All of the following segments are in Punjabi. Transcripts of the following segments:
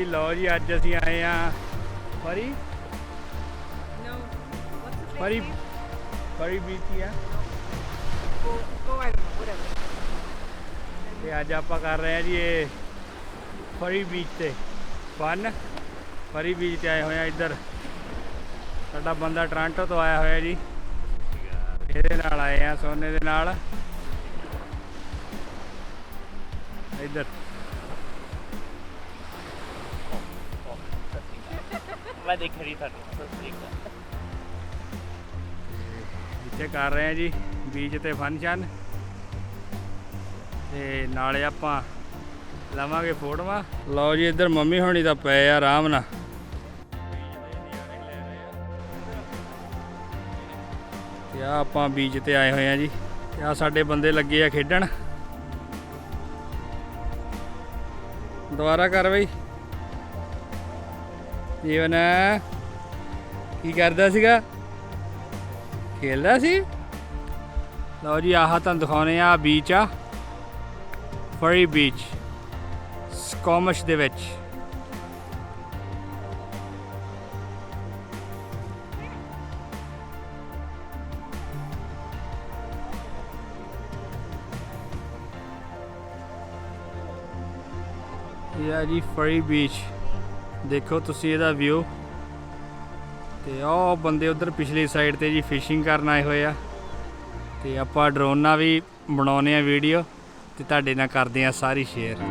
जी लो जी अज असी आए हाँ फरी फरी फरी बीच ही है ते अज आप कर रहे हैं जी ये फरी बीच से फन फरी बीच आए हुए हैं। इधर साडा बंदा टोरंटो तो आया हुआ जी, ਇਹਦੇ ਨਾਲ ਆਏ ਆ ਸੋਨੇ ਦੇ ਨਾਲ। ਇੱਧਰ ਮੈਂ ਦੇਖ ਰਹੀ ਤੁਹਾਨੂੰ ਇੱਥੇ ਕਰ ਰਹੇ ਆ ਜੀ ਬੀਚ ਤੇ ਫੰਕਸ਼ਨ ਤੇ ਨਾਲੇ ਆਪਾਂ ਲਵਾਂਗੇ ਫੋਟੋਆਂ। ਲਓ ਜੀ ਇੱਧਰ ਮੰਮੀ ਹੋਣੀ ਤਾਂ ਪਏ ਆ ਆਰਾਮ ਨਾਲ। ਤੇ ਆ ਆਪਾਂ ਬੀਚ ਤੇ ਆਏ ਹੋਏ ਆ ਜੀ ਤੇ ਆ ਸਾਡੇ ਬੰਦੇ ਲੱਗੇ ਆ ਖੇਡਣ। ਦੁਬਾਰਾ ਕਰ ਬਈ ਜੀਵਨ ਕੀ ਕਰਦਾ ਸੀਗਾ, ਖੇਲਦਾ ਸੀ। ਲਓ ਜੀ ਆਹ ਤੁਹਾਨੂੰ ਦਿਖਾਉਣੇ ਆ ਬੀਚ ਆ ਫਰੀ ਬੀਚ ਸਕੋਮਿਸ਼ ਦੇ ਵਿੱਚ। ਇਹ ਆ ਜੀ ਫਰੀ ਬੀਚ, ਦੇਖੋ ਤੁਸੀਂ ਇਹਦਾ ਵਿਊ। ਤੇ ਉਹ ਬੰਦੇ ਉਧਰ ਪਿਛਲੀ ਸਾਈਡ ਤੇ ਜੀ ਫਿਸ਼ਿੰਗ ਕਰਨ ਆਏ ਹੋਏ ਆ ਤੇ ਆਪਾਂ ਡਰੋਨ ਨਾਲ ਵੀ ਬਣਾਉਨੇ ਆ ਵੀਡੀਓ ਤੇ ਤੁਹਾਡੇ ਨਾਲ ਕਰਦੇ ਆ ਸਾਰੀ ਸ਼ੇਅਰ।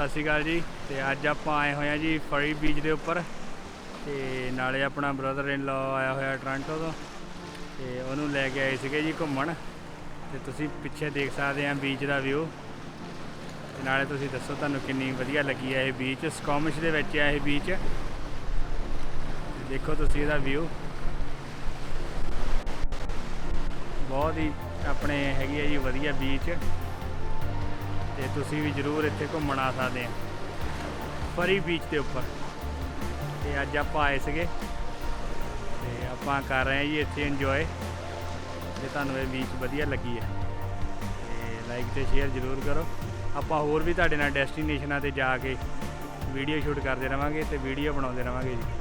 ਸਤਿ ਸ਼੍ਰੀ ਅਕਾਲ ਜੀ। ਤੇ ਅੱਜ ਆਪਾਂ ਆਏ ਹੋਏ ਆ ਜੀ ਫਰੀ ਬੀਚ ਦੇ ਉੱਪਰ, ਤੇ ਨਾਲੇ ਆਪਣਾ ਬ੍ਰਦਰ ਇਨ ਲਾ ਆਇਆ ਹੋਇਆ ਟੋਰਾਂਟੋ ਤੋਂ, ਤੇ ਉਹਨੂੰ ਲੈ ਕੇ ਆਏ ਸੀਗੇ ਜੀ ਘੁੰਮਣ। ਤੇ ਤੁਸੀਂ ਪਿੱਛੇ ਦੇਖ ਸਕਦੇ ਆ ਬੀਚ ਦਾ ਵਿਊ, ਤੇ ਨਾਲੇ ਤੁਸੀਂ ਦੱਸੋ ਤੁਹਾਨੂੰ ਕਿੰਨੀ ਵਧੀਆ ਲੱਗੀ ਹੈ ਇਹ ਬੀਚ। ਸਕੋਮਿਸ਼ ਦੇ ਵਿੱਚ ਆ ਇਹ ਬੀਚ, ਦੇਖੋ ਤੁਸੀਂ ਇਹਦਾ ਵਿਊ, ਬਹੁਤ ਹੀ ਆਪਣੇ ਹੈਗੀ ਹੈ ਜੀ ਵਧੀਆ ਬੀਚ। ਤੇ ਤੁਸੀਂ ਵੀ ਜ਼ਰੂਰ ਇੱਥੇ ਘੁੰਮਣ ਆ ਸਕਦੇ ਆ ਫਰੀ ਬੀਚ ਦੇ ਉੱਪਰ। ਤੇ ਅੱਜ ਆਪਾਂ ਆਏ ਸੀਗੇ ਤੇ ਆਪਾਂ ਕਰ ਰਹੇ ਹਾਂ ਜੀ ਇੱਥੇ ਇੰਜੋਏ। ਜੇ ਤੁਹਾਨੂੰ ਇਹ ਬੀਚ ਵਧੀਆ ਲੱਗੀ ਹੈ ਤੇ ਲਾਈਕ ਤੇ ਸ਼ੇਅਰ ਜ਼ਰੂਰ ਕਰੋ। ਆਪਾਂ ਹੋਰ ਵੀ ਤੁਹਾਡੇ ਨਾਲ ਡੈਸਟੀਨੇਸ਼ਨਾਂ 'ਤੇ ਜਾ ਕੇ ਵੀਡੀਓ ਸ਼ੂਟ ਕਰਦੇ ਰਹਾਂਗੇ ਤੇ ਵੀਡੀਓ ਬਣਾਉਂਦੇ ਰਹਾਂਗੇ ਜੀ।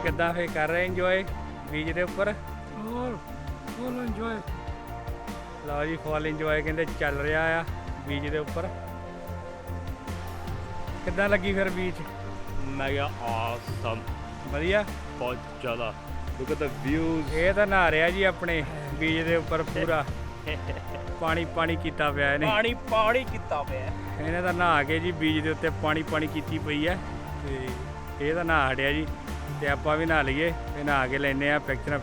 ਕਿੱਦਾਂ ਫੇਰ ਕਰ ਰਹੇ ਇੰਜੋਏ ਬੀਚ ਦੇ ਉੱਪਰ? Full enjoy. ਲਓ ਜੀ ਫੁੱਲ ਇੰਜੋਏ ਕਹਿੰਦੇ ਚੱਲ ਰਿਹਾ ਆ ਬੀਚ ਦੇ ਉੱਪਰ। ਕਿੱਦਾਂ ਲੱਗੀ ਫਿਰ ਬੀਚ? ਮੈਗਾ ਆਸਮ, ਵਧੀਆ, ਬਹੁਤ ਜ਼ਿਆਦਾ। Look at the views. ਇਹ ਤਾਂ ਨਹਾ ਰਿਹਾ ਜੀ ਆਪਣੇ ਬੀਚ ਦੇ ਉੱਪਰ, ਪੂਰਾ ਪਾਣੀ ਪਾਣੀ ਕੀਤਾ ਪਿਆ ਇਹਨੇ। ਪਾਣੀ ਕੀਤਾ ਪਿਆ ਇਹਨੇ ਤਾਂ ਨਹਾ ਕੇ ਜੀ ਬੀਚ ਦੇ ਉੱਤੇ ਪਾਣੀ ਕੀਤੀ ਪਈ ਹੈ। ਤੇ ਇਹ ਤਾਂ ਨਹਾ ਹਟਿਆ ਜੀ, ਤੇ ਆਪਾਂ ਵੀ ਨਹਾ ਲਈਏ ਤੇ ਨਹਾ ਕੇ ਲੈਂਦੇ ਆ ਪਿਕਚਰਾਂ।